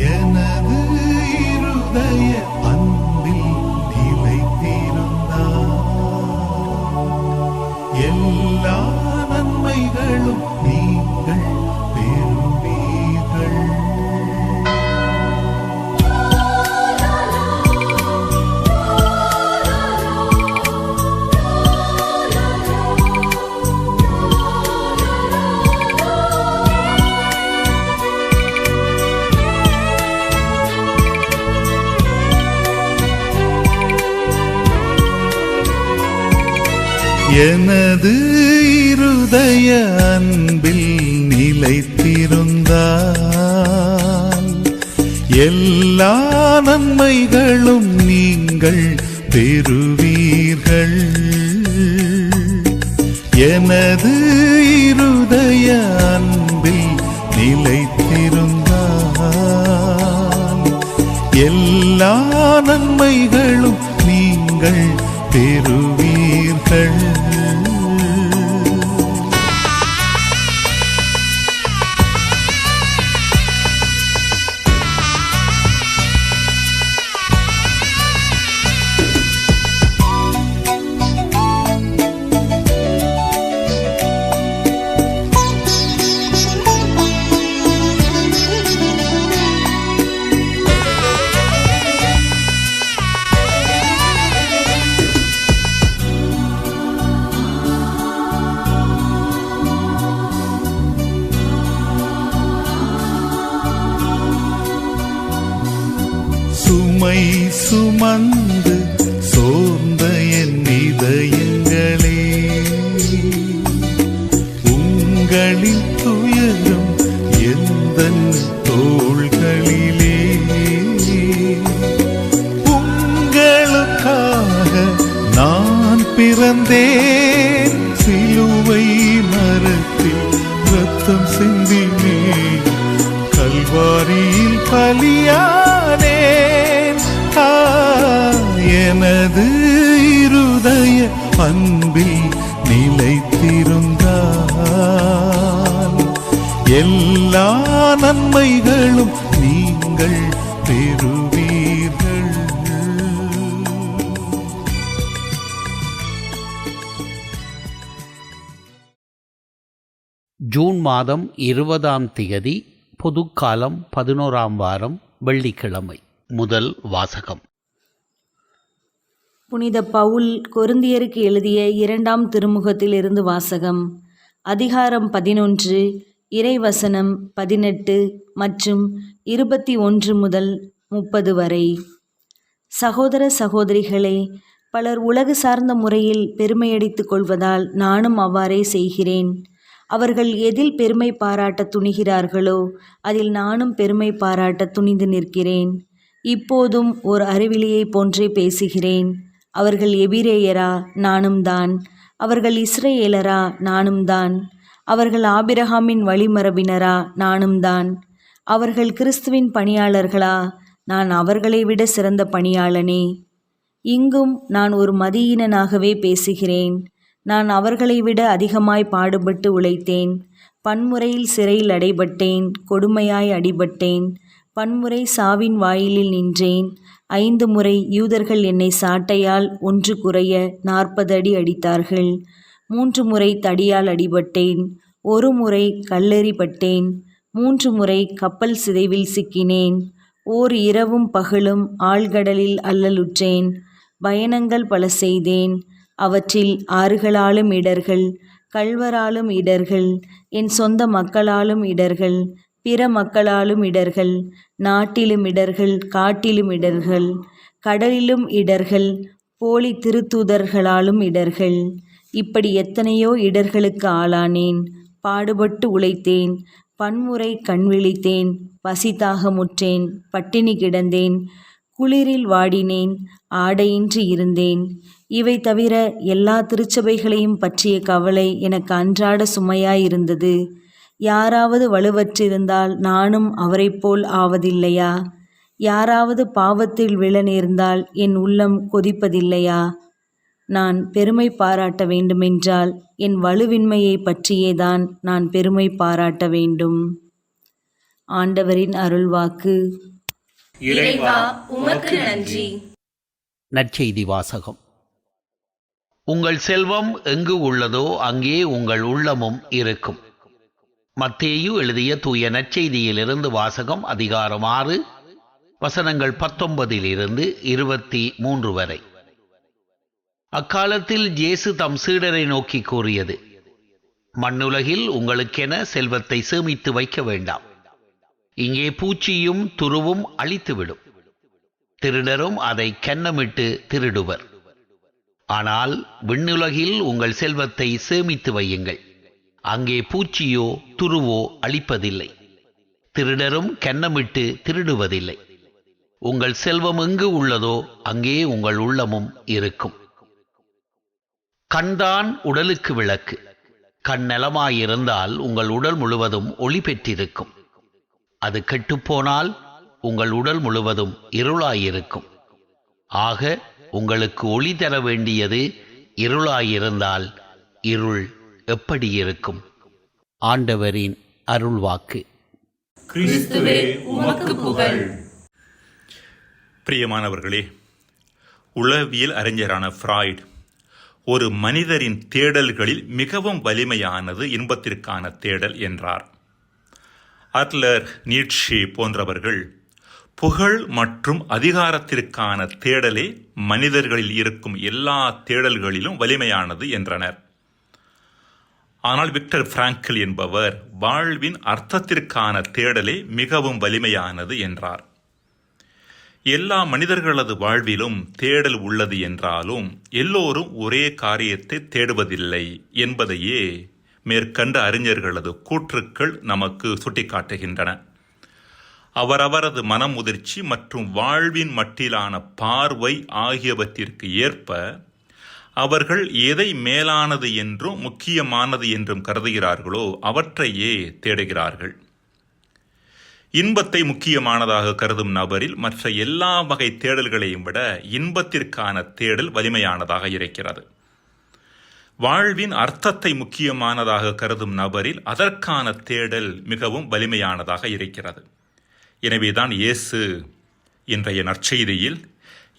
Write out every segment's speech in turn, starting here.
எனது இருதய அன்பில் நிலைத்திருந்தார் எல்லா நன்மைகளும் நீங்கள் பெறுவீர்கள். எனது இருதய அன்பில் நிலைத்திருந்தால் எல்லா நன்மைகளும் நீங்கள் பெறுவீர்கள். எனது இருதய அன்பில் நிலைத்திருந்தால் எல்லா நன்மைகளும் நீங்கள் பெறுவீர்கள். சுமை சுமந்து சோர்ந்த என் இதயங்களே, உங்களின் துயரம் எந்தன் தோள்களிலே. உங்களுக்காக நான் பிறந்தேன், சிலுவை மரத்தில் ரத்தம் சிந்தினேன், கல்வாரியில் பலியானேன். எனது இருதய அன்பில் நிலைத்திருந்தால் எல்லா நன்மைகளும் நீங்கள் பெறுவீர்கள். ஜூன் மாதம் 20ஆம் தேதி, பொதுக்காலம் 11ஆம் வாரம், வெள்ளிக்கிழமை. முதல் வாசகம். புனித பவுல் கொரிந்தியருக்கு எழுதிய 2ஆம் திருமுகத்திலிருந்து வாசகம். அதிகாரம் 11, இறைவசனம் 18 மற்றும் 21 முதல் 30 வரை. சகோதர சகோதரிகளே, பலர் உலகு சார்ந்த முறையில் பெருமையடித்துக் கொள்வதால் நானும் அவ்வாறே செய்கிறேன். அவர்கள் எதில் பெருமை பாராட்ட துணிகிறார்களோ அதில் நானும் பெருமை பாராட்ட துணிந்து நிற்கிறேன். இப்போதும் ஓர் அறிவிலியை போன்றே பேசுகிறேன். அவர்கள் எபிரேயரா? நானும் தான். அவர்கள் இஸ்ரேலரா? நானும் தான். அவர்கள் ஆபிரகாமின் வழிமரபினரா? நானும் தான். அவர்கள் கிறிஸ்துவின் பணியாளர்களா? நான் அவர்களை விட சிறந்த பணியாளனே. இங்கும் நான் ஒரு மதியீனனாகவே பேசுகிறேன். நான் அவர்களை விட அதிகமாய் பாடுபட்டு உழைத்தேன். பன்முறையில் சிறையில் அடைபட்டேன், கொடுமையாய் அடிபட்டேன். பன்முறை சாவின் வாயிலில் நின்றேன். 5 முறை யூதர்கள் என்னை சாட்டையால் 1 குறைய 40 அடி அடித்தார்கள். 3 முறை தடியால் அடிபட்டேன். 1 முறை கல்லெறிப்பட்டேன். 3 முறை கப்பல் சிதைவில் சிக்கினேன். ஓர் இரவும் பகலும் ஆழ்கடலில் அல்லலுற்றேன். பயணங்கள் பல செய்தேன். அவற்றில் ஆறுகளாலும் இடர்கள், கள்வராலும் இடர்கள், என் சொந்த மக்களாலும் இடர்கள், பிற மக்களாலும் இடர்கள், நாட்டிலும் இடர்கள், காட்டிலும் இடர்கள், கடலிலும் இடர்கள், போலி திருத்தூதர்களாலும் இடர்கள். இப்படி எத்தனையோ இடர்களுக்கு ஆளானேன். பாடுபட்டு உழைத்தேன். பன்முறை கண் விழித்தேன். பசி தாகமுற்றேன். பட்டினி கிடந்தேன். குளிரில் வாடினேன். ஆடையின்றி இருந்தேன். இவை தவிர எல்லா திருச்சபைகளையும் பற்றிய கவலை எனக்கு அன்றாட சுமையாயிருந்தது. யாராவது வலுவற்றிருந்தால் நானும் அவரைப்போல் ஆவதில்லையா? யாராவது பாவத்தில் விழ நேர்ந்தால் என் உள்ளம் கொதிப்பதில்லையா? நான் பெருமை பாராட்ட வேண்டுமென்றால் என் வலுவின்மையை பற்றியேதான் நான் பெருமை பாராட்ட வேண்டும். ஆண்டவரின் அருள்வாக்கு. இறைவா உமக்கு நன்றி. நற்செய்தி வாசகம். உங்கள் செல்வம் எங்கு உள்ளதோ அங்கே உங்கள் உள்ளமும் இருக்கும். மத்தேயு எழுதிய தூய நற்செய்தியிலிருந்து வாசகம். அதிகாரம் 6 வசனங்கள் 19 23 வரை. அக்காலத்தில் இயேசு தம் சீடரை நோக்கி கூறியது: மண்ணுலகில் உங்களுக்கென செல்வத்தை சேமித்து வைக்க வேண்டாம். இங்கே பூச்சியும் துருவும் அழித்துவிடும், திருடரும் அதை கன்னமிட்டு திருடுவர். ஆனால் விண்ணுலகில் உங்கள் செல்வத்தை சேமித்து வையுங்கள். அங்கே பூச்சியோ துருவோ அழிப்பதில்லை, திருடரும் கன்னமிட்டு திருடுவதில்லை. உங்கள் செல்வம் எங்கு உள்ளதோ அங்கே உங்கள் உள்ளமும் இருக்கும். கண்தான் உடலுக்கு விளக்கு. கண் நலமாயிருந்தால் உங்கள் உடல் முழுவதும் ஒளி பெற்றிருக்கும். அது கெட்டுப்போனால் உங்கள் உடல் முழுவதும் இருளாயிருக்கும். ஆக உங்களுக்கு ஒளி தர வேண்டியது இருளாயிருந்தால் இருள் எப்படி இருக்கும்? ஆண்டவரின் அருள்வாக்கு. கிறிஸ்துவே உமக்கு புகழ். பிரியமானவர்களே, உளவியல் அறிஞரான ஃப்ராய்ட் ஒரு மனிதரின் தேடல்களில் மிகவும் வலிமையானது இன்பத்திற்கான தேடல் என்றார். அட்லர், நீட்ஷே போன்றவர்கள் புகழ் மற்றும் அதிகாரத்திற்கான தேடலே மனிதர்களில் இருக்கும் எல்லா தேடல்களிலும் வலிமையானது என்றனர். ஆனால் விக்டர் பிராங்கல் என்பவர் வாழ்வின் அர்த்தத்திற்கான தேடலே மிகவும் வலிமையானது என்றார். எல்லா மனிதர்களது வாழ்விலும் தேடல் உள்ளது என்றாலும் எல்லோரும் ஒரே காரியத்தை தேடுவதில்லை என்பதையே மேற்கண்ட அறிஞர்களது கூற்றுக்கள் நமக்கு சுட்டிக்காட்டுகின்றன. அவரவரது மனமுதிர்ச்சி மற்றும் வாழ்வின் மட்டிலான பார்வை ஆகியவற்றிற்கு ஏற்ப அவர்கள் எதை மேலானது என்றும் முக்கியமானது என்றும் கருதுகிறார்களோ அவற்றையே தேடுகிறார்கள். இன்பத்தை முக்கியமானதாக கருதும் நபரில் மற்ற எல்லா வகை தேடல்களையும் விட இன்பத்திற்கான தேடல் வலிமையானதாக இருக்கிறது. வாழ்வின் அர்த்தத்தை முக்கியமானதாக கருதும் நபரில் அதற்கான தேடல் மிகவும் வலிமையானதாக இருக்கிறது. எனவேதான் இயேசு இன்றைய நற்செய்தியில்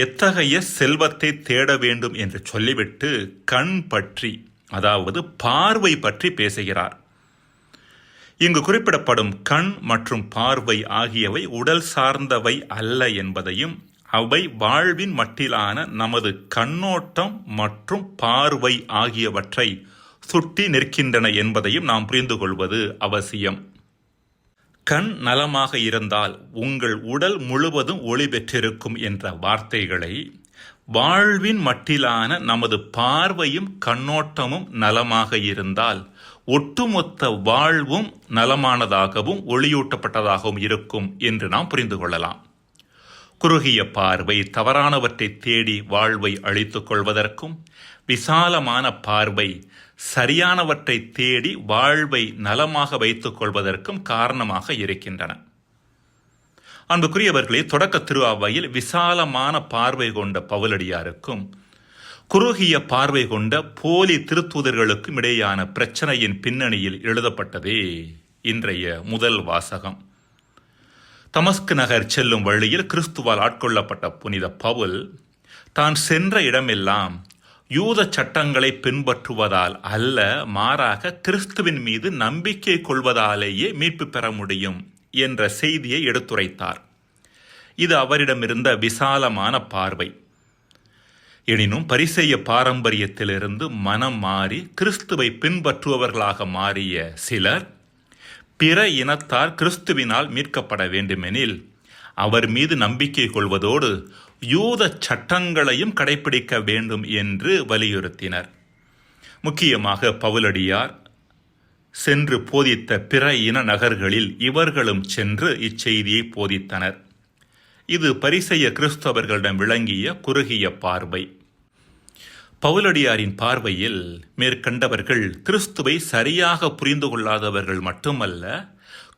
எத்தகைய செல்வத்தை தேட வேண்டும் என்று சொல்லிவிட்டு கண் பற்றி, அதாவது பார்வை பற்றி பேசுகிறார். இங்கு குறிப்பிடப்படும் கண் மற்றும் பார்வை ஆகியவை உடல் சார்ந்தவை அல்ல என்பதையும், அவை வாழ்வின் மட்டிலான நமது கண்ணோட்டம் மற்றும் பார்வை ஆகியவற்றை சுட்டி நிற்கின்றன என்பதையும் நாம் புரிந்து கொள்வது அவசியம். கண் நலமாக இருந்தால் உங்கள் உடல் முழுவதும் ஒளி பெற்றிருக்கும் என்ற வார்த்தைகளை வாழ்வின் மட்டிலான நமது பார்வையும் கண்ணோட்டமும் நலமாக இருந்தால் ஒட்டுமொத்த வாழ்வும் நலமானதாகவும் ஒளியூட்டப்பட்டதாகவும் இருக்கும் என்று நாம் புரிந்து கொள்ளலாம். குறுகிய பார்வை தவறானவற்றை தேடி வாழ்வை அழித்துக் கொள்வதற்கும், விசாலமான பார்வை சரியானவற்றை தேடி வாழ்வை நலமாக வைத்துக் கொள்வதற்கும் காரணமாக இருக்கின்றன. அன்புக்குரியவர்களே, தொடக்க திருஅவையில் விசாலமான பார்வை கொண்ட பவுலடியாருக்கும் குறுகிய பார்வை கொண்ட போலி திருத்தூதர்களுக்கும் இடையான பிரச்சனையின் பின்னணியில் எழுதப்பட்டதே இன்றைய முதல் வாசகம். தமஸ்கு நகர் செல்லும் வழியில் கிறிஸ்துவால் ஆட்கொள்ளப்பட்ட புனித பவுல் தான் சென்ற இடமெல்லாம் யூத சட்டங்களை பின்பற்றுவதால் அல்ல, மாறாக கிறிஸ்துவின் மீது நம்பிக்கை கொள்வதாலேயே மீட்பு பெற முடியும் என்ற செய்தியை எடுத்துரைத்தார். இது அவரிடமிருந்த விசாலமான பார்வை. எனினும் பரிசேய பாரம்பரியத்திலிருந்து மனம் மாறி கிறிஸ்துவை பின்பற்றுபவர்களாக மாறிய சிலர் பிற இனத்தார் கிறிஸ்துவினால் மீட்கப்பட வேண்டுமெனில் அவர் மீது நம்பிக்கை கொள்வதோடு யூத சட்டங்களையும் கடைபிடிக்க வேண்டும் என்று வலியுறுத்தினர். முக்கியமாக பவுலடியார் சென்று போதித்த பிற இன நகர்களில் இவர்களும் சென்று இச்செய்தியை போதித்தனர். இது பரிசேய கிறிஸ்தவர்களிடம் விளங்கிய குறுகிய பார்வை. பவுலடியாரின் பார்வையில் மேற்கண்டவர்கள் கிறிஸ்துவை சரியாக புரிந்து கொள்ளாதவர்கள் மட்டுமல்ல,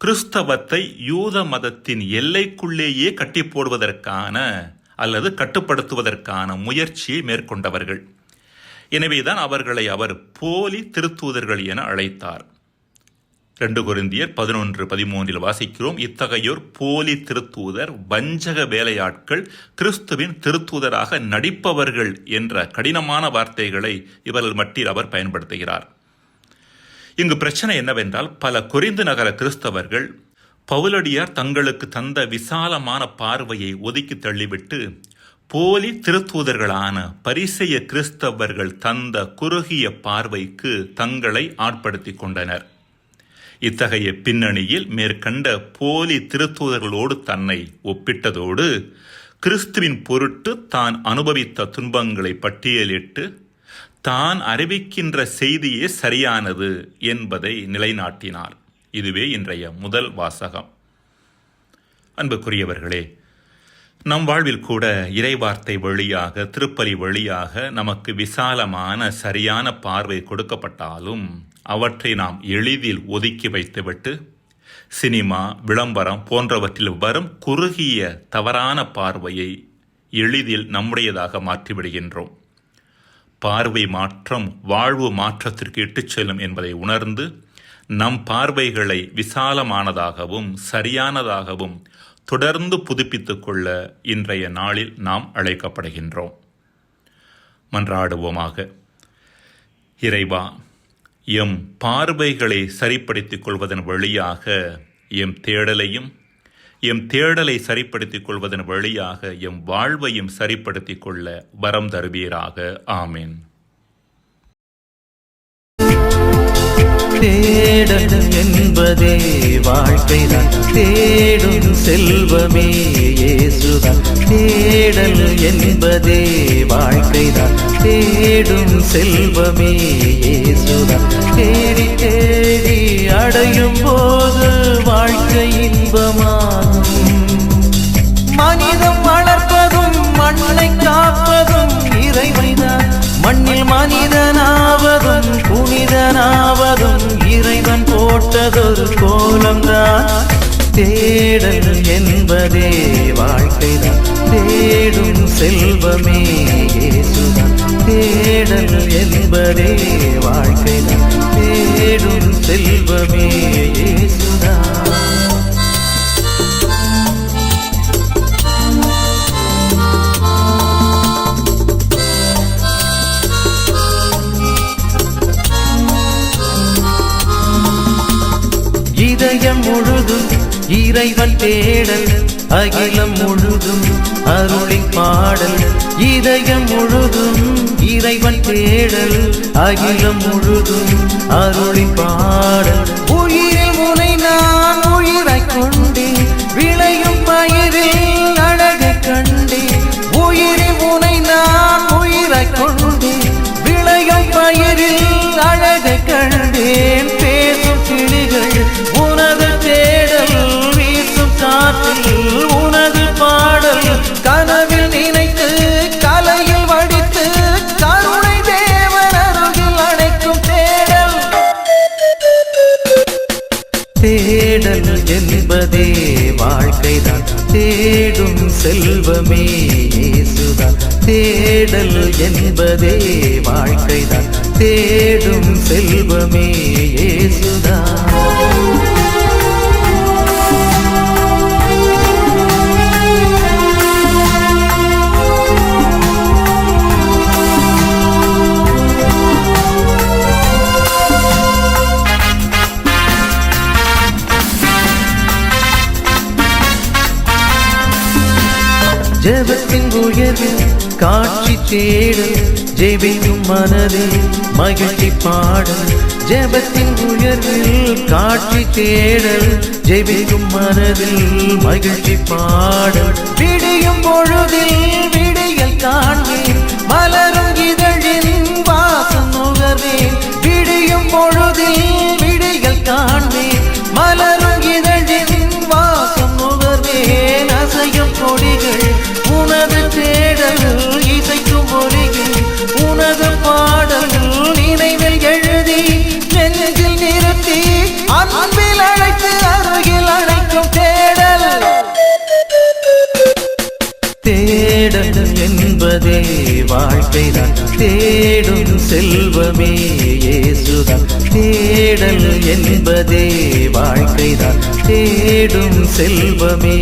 கிறிஸ்தவத்தை யூத மதத்தின் எல்லைக்குள்ளேயே கட்டி போடுவதற்கான அல்லது கட்டுப்படுத்துவதற்கான முயற்சியை மேற்கொண்டவர்கள். எனவேதான் அவர்களை அவர் போலி திருத்தூதர்கள் என அழைத்தார். 2 கொரிந்தியர் 11:13 வாசிக்கிறோம், இத்தகையோர் போலி திருத்தூதர், வஞ்சக வேலையாட்கள், கிறிஸ்துவின் திருத்தூதராக நடிப்பவர்கள் என்ற கடினமான வார்த்தைகளை இவர்கள் மட்டில் அவர் பயன்படுத்துகிறார். இங்கு பிரச்சனை என்னவென்றால், பல கொரிந்து நகர கிறிஸ்தவர்கள் பவுலடியார் தங்களுக்கு தந்த விசாலமான பார்வையை ஒதுக்கி தள்ளிவிட்டு போலி திருத்தூதர்களான பரிசேய கிறிஸ்தவர்கள் தந்த குறுகிய பார்வைக்கு தங்களை ஆட்படுத்திக் கொண்டனர். இத்தகைய பின்னணியில் மேற்கண்ட போலி திருத்தூதர்களோடு தன்னை ஒப்பிட்டதோடு கிறிஸ்துவின் பொருட்டு தான் அனுபவித்த துன்பங்களை பட்டியலிட்டு தான் அறிவிக்கின்ற செய்தியே சரியானது என்பதை நிலைநாட்டினார். இதுவே இன்றைய முதல் வாசகம். அன்புக்குரியவர்களே, நம் வாழ்வில் கூட இறைவார்த்தை வழியாக, திருப்பலி வழியாக நமக்கு விசாலமான சரியான பார்வை கொடுக்கப்பட்டாலும் அவற்றை நாம் எளிதில் ஒதுக்கி வைத்துவிட்டு சினிமா, விளம்பரம் போன்றவற்றில் வரும் குறுகிய தவறான பார்வையை எளிதில் நம்முடையதாக மாற்றிவிடுகின்றோம். பார்வை மாற்றம் வாழ்வு மாற்றத்திற்கு இட்டுச் செல்லும் என்பதை உணர்ந்து நம் பார்வைகளை விசாலமானதாகவும் சரியானதாகவும் தொடர்ந்து புதுப்பித்துக் கொள்ள இன்றைய நாளில் நாம் அழைக்கப்படுகின்றோம். மன்றாடுவோமாக. இறைவா, எம் பார்வைகளை சரிப்படுத்திக் கொள்வதன் வழியாக எம் தேடலையும், எம் தேடலை சரிப்படுத்திக் கொள்வதன் வழியாக எம் வாழ்வையும் சரிப்படுத்திக் கொள்ள வரம் தருவீராக. ஆமேன். தேடல் என்பதே வாழ்க்கைதான், தேடும் செல்வமே இயேசுதான். தேடல் என்பதே வாழ்க்கைதான், தேடும் செல்வமே இயேசுதான். தேடி தேடி அடையும் போது வாழ்க்கை இன்பமாகும். மனிதம் வளர்ப்பதும் மண்ணை காப்பதும் இறைவன்தான். மண்ணில் மனிதனாவதும் புனிதனாவதும் இறைவன் போட்டதொரு கோலம்தான். தேடல் என்பதே வாழ்க்கைதான், தேடும் செல்வமே இயேசுதான். தேடல் என்பதே வாழ்க்கைதான், தேடும் செல்வமே இயேசுதான். இதயம் முழுதும் இறைவன் தேடல், அகிலம் முழுதும் அருளின் பாடல். இதயம் முழுதும் இறைவன் தேடல், அகிலம் முழுதும் அருளின் பாடல். உயிரில் முனை நான் உயிரைக் கொண்டேன், விளையும் பயிரில் அழகை கண்டேன். உயிரில் முனை நான் உயிரைக் கொண்டேன், விளையும் பயிரில் அழகை கண்டேன். பேசும் கிளிகள் உனது தேடல், வீசும் காற்றில் உனது பாடல். கனவில் நினைத்து கலையில் வடித்து கருணை தேவன் அருகில் அடைக்கும் தேடல். தேடல் என்பதே வாழ்க்கைதான், தேடும் செல்வமே இயேசுதான். தேடல் என்பதே வாழ்க்கைதான், தேடும் செல்வமே இயேசுதான். ஜெபத்தின் உயர்வில் காட்சி தேடல், ஜெபிக்கும் மனதில் மகிழ்ச்சி பாடல். ஜெபத்தின் உயர்வில் காட்சி தேடல், ஜெபிக்கும் மனதில் மகிழ்ச்சி பாடல். விடியும் பொழுதில் விடியல் காண்பேன், மலரும் இதழின் வாசம் நுகர்வேன். விடியும் பொழுதில் விடியல் காண்பேன், மலரும் இதழின் வாசம் நுகர்வேன். அசையும் கொடிகள் உனது தேடல், இசைக்கும் ஒலிகள் உனது பாடல். நினைவில் எழுதி நெஞ்சில் நிறுத்தி அன்பில் அழைத்து அருகில் அழைக்கும் தேடல். தேடல் என்பதே வாழ்க்கைதான், தேடும் செல்வமே இயேசுதான். தேடல் என்பதே வாழ்க்கைதான், தேடும் செல்வமே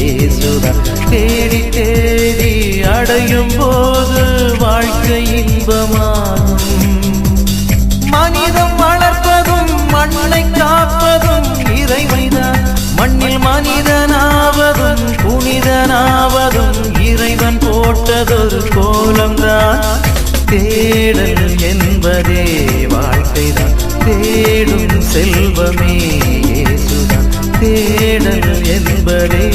இயேசுதான். தேடி தேடி அடையும் போது வாழ்க்கை இன்பமாகும். மனிதம் வளர்ப்பதும் மண்ணை காப்பதும் இறைமைதான், மண்ணில் மனிதனாவதும் புனிதனாவதும் இறைவன் போட்டதொரு கோலம்தான். தேடல் என்பதே வாழ்க்கைதான், தேடும் செல்வமே இயேசுதான். தேடல் என்பதே